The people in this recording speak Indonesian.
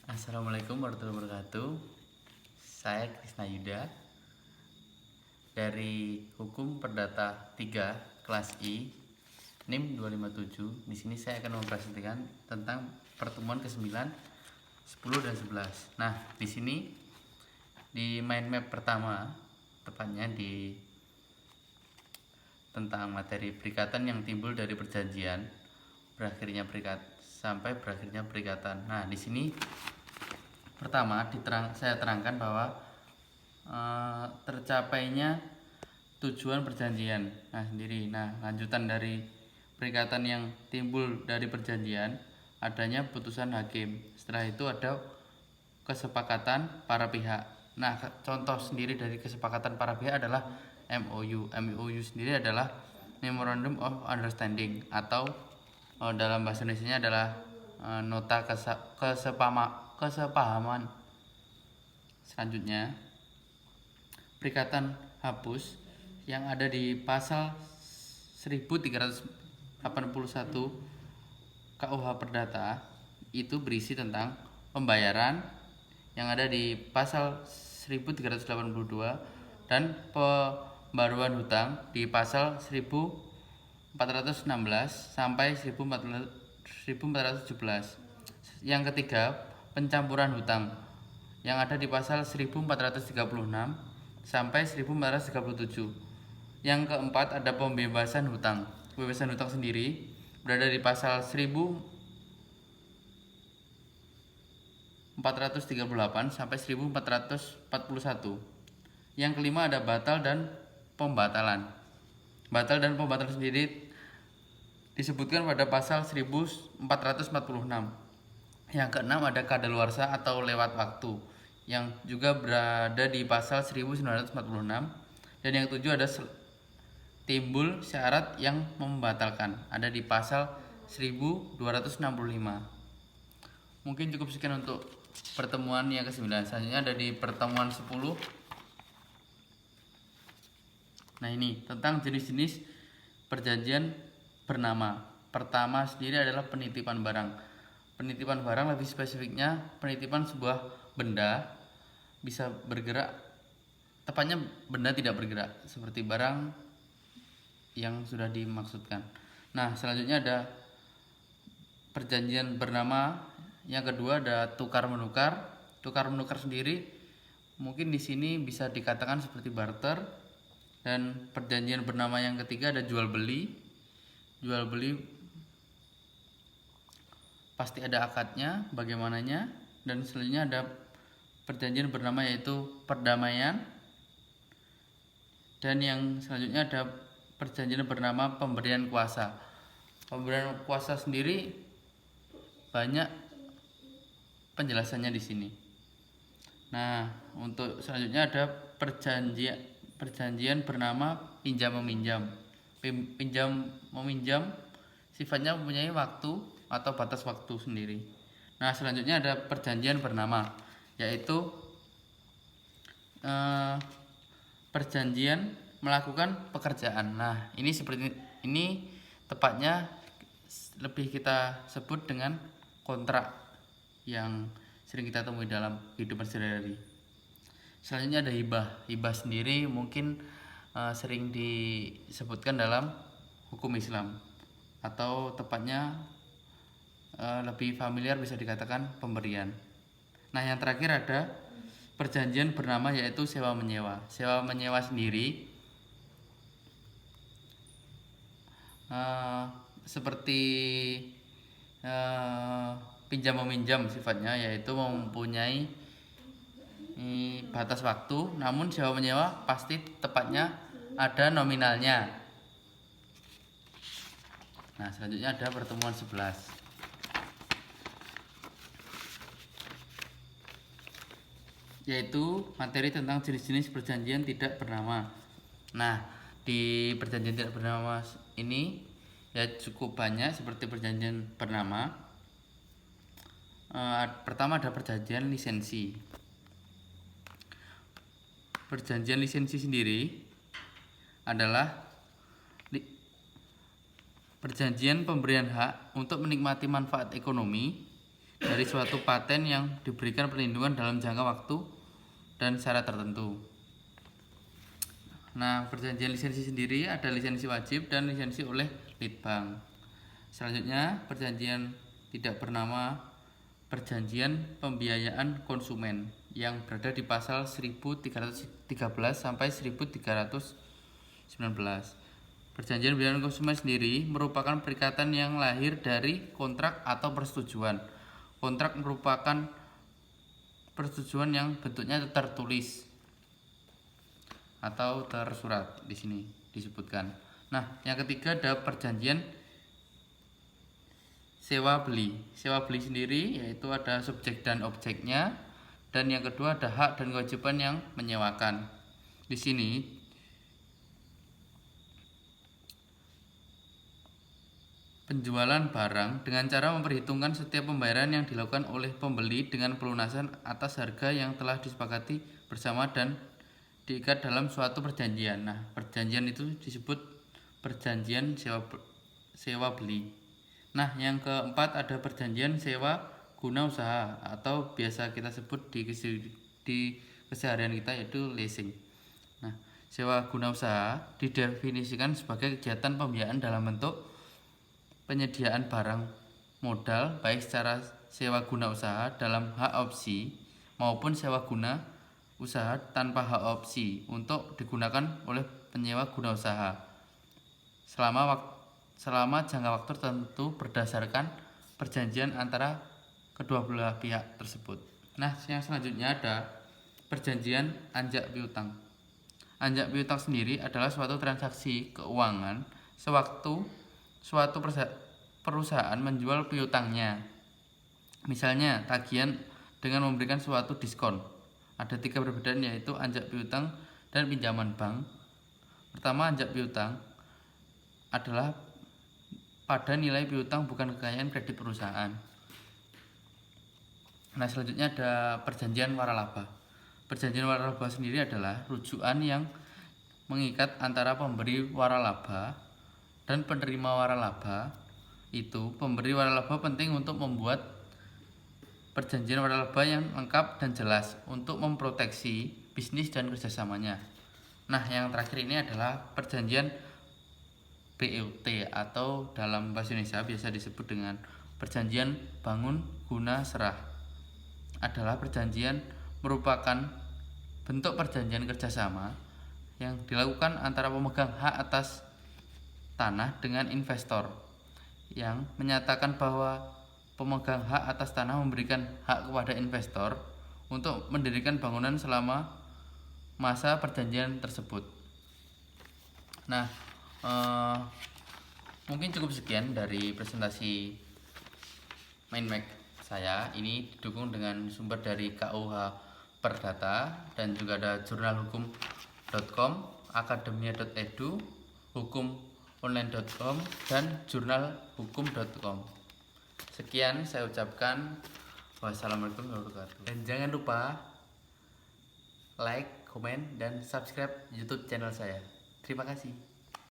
Assalamualaikum warahmatullahi wabarakatuh. Saya Krisna Yuda dari Hukum Perdata 3 kelas I NIM 257. Di sini saya akan mempresentasikan tentang pertemuan ke-9, 10 dan 11. Nah, di sini di mind map pertama, tepatnya di tentang materi perikatan yang timbul dari perjanjian sampai berakhirnya perikatan. Nah, di sini pertama saya terangkan bahwa tercapainya tujuan perjanjian. Lanjutan dari perikatan yang timbul dari perjanjian adanya putusan hakim. Setelah itu ada kesepakatan para pihak. Nah, contoh sendiri dari kesepakatan para pihak adalah MOU. MOU sendiri adalah Memorandum of Understanding atau dalam bahasa Indonesia adalah nota kesepahaman. Selanjutnya, perikatan hapus yang ada di pasal 1381 KUH Perdata itu berisi tentang pembayaran yang ada di pasal 1382 dan pembaruan hutang di pasal 1416 sampai 1417. Yang ketiga, pencampuran hutang yang ada di pasal 1436 sampai 1437. Yang keempat, ada pembebasan hutang. Pembebasan hutang sendiri berada di pasal 1438 sampai 1441. Yang kelima, ada batal dan pembatalan. Batal dan pembatalan sendiri disebutkan pada pasal 1446. Yang keenam, ada kadaluarsa atau lewat waktu yang juga berada di pasal 1946. Dan yang ketujuh, ada timbul syarat yang membatalkan, ada di pasal 1265. Mungkin cukup sekian untuk pertemuan yang ke-9. Selanjutnya ada di pertemuan 10. Nah, ini tentang jenis-jenis perjanjian bernama. Pertama sendiri adalah penitipan barang. Penitipan barang, lebih spesifiknya penitipan sebuah benda bisa bergerak, tepatnya benda tidak bergerak seperti barang yang sudah dimaksudkan. Nah, selanjutnya ada perjanjian bernama. Yang kedua ada tukar menukar. Tukar menukar sendiri mungkin di sini bisa dikatakan seperti barter. Dan perjanjian bernama yang ketiga ada jual beli. Jual beli pasti ada akadnya, bagaimananya. Dan selanjutnya ada perjanjian bernama yaitu perdamaian. Dan yang selanjutnya ada perjanjian bernama pemberian kuasa. Pemberian kuasa sendiri banyak penjelasannya di sini. Nah, untuk selanjutnya ada perjanjian bernama pinjam meminjam. Pinjam meminjam sifatnya mempunyai waktu atau batas waktu sendiri. Nah, selanjutnya ada perjanjian bernama yaitu perjanjian melakukan pekerjaan. Nah, ini seperti ini tepatnya lebih kita sebut dengan kontrak yang sering kita temui dalam kehidupan sehari-hari. Selanjutnya ada hibah. Hibah sendiri mungkin sering disebutkan dalam hukum Islam, atau tepatnya lebih familiar bisa dikatakan pemberian. Nah, yang terakhir ada perjanjian bernama yaitu sewa menyewa. Sewa menyewa sendiri seperti pinjam meminjam sifatnya, yaitu mempunyai batas waktu, namun sewa menyewa pasti tepatnya ada nominalnya. Nah, selanjutnya ada pertemuan 11 yaitu materi tentang jenis-jenis perjanjian tidak bernama. Nah, di perjanjian tidak bernama ini ya cukup banyak seperti perjanjian bernama. Pertama ada perjanjian lisensi. Perjanjian lisensi sendiri adalah perjanjian pemberian hak untuk menikmati manfaat ekonomi dari suatu paten yang diberikan perlindungan dalam jangka waktu dan syarat tertentu. Nah, perjanjian lisensi sendiri ada lisensi wajib dan lisensi oleh Litbang. Selanjutnya, perjanjian tidak bernama perjanjian pembiayaan konsumen yang berada di pasal 1313 sampai 1319. Perjanjian pembiayaan konsumen sendiri merupakan perikatan yang lahir dari kontrak atau persetujuan. Kontrak merupakan persetujuan yang bentuknya tertulis atau tersurat, di sini disebutkan. Nah, yang ketiga ada perjanjian sewa beli. Sewa beli sendiri yaitu ada subjek dan objeknya, dan yang kedua ada hak dan kewajiban yang menyewakan. Di sini penjualan barang dengan cara memperhitungkan setiap pembayaran yang dilakukan oleh pembeli dengan pelunasan atas harga yang telah disepakati bersama dan diikat dalam suatu perjanjian. Nah, perjanjian itu disebut perjanjian sewa beli. Nah, yang keempat ada perjanjian sewa guna usaha atau biasa kita sebut di keseharian kita yaitu leasing. Nah, sewa guna usaha didefinisikan sebagai kegiatan pembiayaan dalam bentuk penyediaan barang modal baik secara sewa guna usaha dalam hak opsi maupun sewa guna usaha tanpa hak opsi untuk digunakan oleh penyewa guna usaha selama jangka waktu tertentu berdasarkan perjanjian antara kedua belah pihak tersebut. Nah, yang selanjutnya ada perjanjian anjak piutang. Anjak piutang sendiri adalah suatu transaksi keuangan sewaktu suatu perusahaan menjual piutangnya. Misalnya tagihan dengan memberikan suatu diskon. Ada 3 perbedaan yaitu anjak piutang dan pinjaman bank. Pertama, anjak piutang adalah pada nilai piutang bukan kekayaan kredit perusahaan. Nah, selanjutnya ada perjanjian waralaba. Perjanjian waralaba sendiri adalah rujukan yang mengikat antara pemberi waralaba dan penerima waralaba. Itu pemberi waralaba penting untuk membuat perjanjian waralaba yang lengkap dan jelas untuk memproteksi bisnis dan kerjasamanya. Nah, yang terakhir ini adalah perjanjian BUT atau dalam bahasa Indonesia biasa disebut dengan perjanjian bangun guna serah. Adalah perjanjian merupakan bentuk perjanjian kerjasama yang dilakukan antara pemegang hak atas tanah dengan investor yang menyatakan bahwa pemegang hak atas tanah memberikan hak kepada investor untuk mendirikan bangunan selama masa perjanjian tersebut. Nah, mungkin cukup sekian dari presentasi Mindmap saya. Ini didukung dengan sumber dari KUH Perdata dan juga ada jurnalhukum.com, akademia.edu, hukumonline.com, dan jurnalhukum.com. Sekian saya ucapkan. Wassalamualaikum warahmatullahi wabarakatuh. Dan jangan lupa like, komen, dan subscribe YouTube channel saya. Terima kasih.